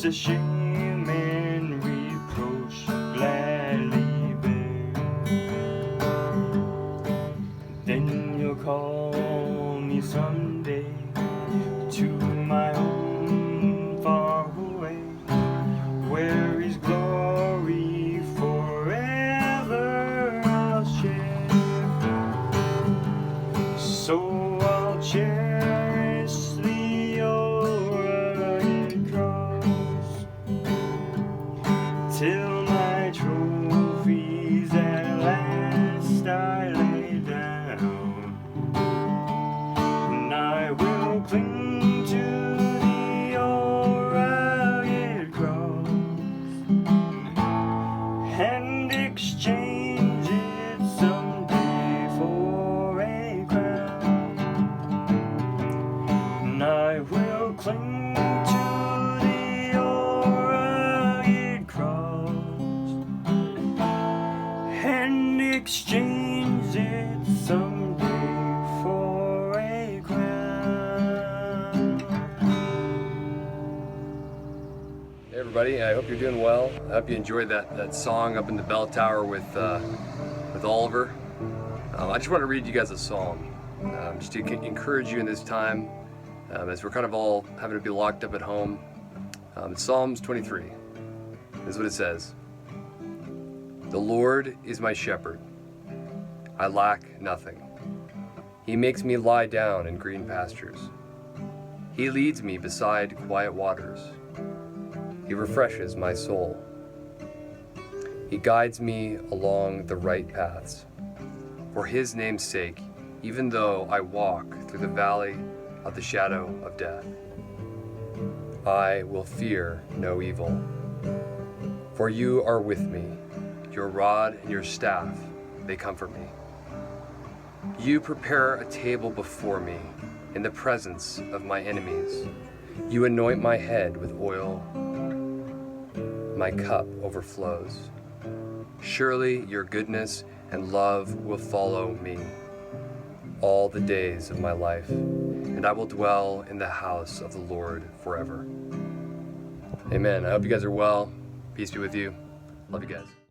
the shame and reproach gladly bear. Then you'll call me someday to my home far away, where His glory forever I'll share. So I'll cherish the old rugged cross till my trophies at last I lay down, and I will cling to the old rugged cross and exchange it someday for a crown. And I will cling to the old rugged cross and exchange it someday for a crown. Hey everybody, I hope you're doing well. I hope you enjoyed that song up in the bell tower with Oliver. I just want to read you guys a psalm, just to encourage you in this time, as we're kind of all having to be locked up at home. It's Psalms 23. This is what it says. The Lord is my shepherd. I lack nothing. He makes me lie down in green pastures. He leads me beside quiet waters. He refreshes my soul. He guides me along the right paths. For His name's sake, even though I walk through the valley of the shadow of death, I will fear no evil. For You are with me. Your rod and Your staff, they comfort me. You prepare a table before me in the presence of my enemies. You anoint my head with oil. My cup overflows. Surely Your goodness and love will follow me all the days of my life, and I will dwell in the house of the Lord forever. Amen. I hope you guys are well. Peace be with you. Love you guys.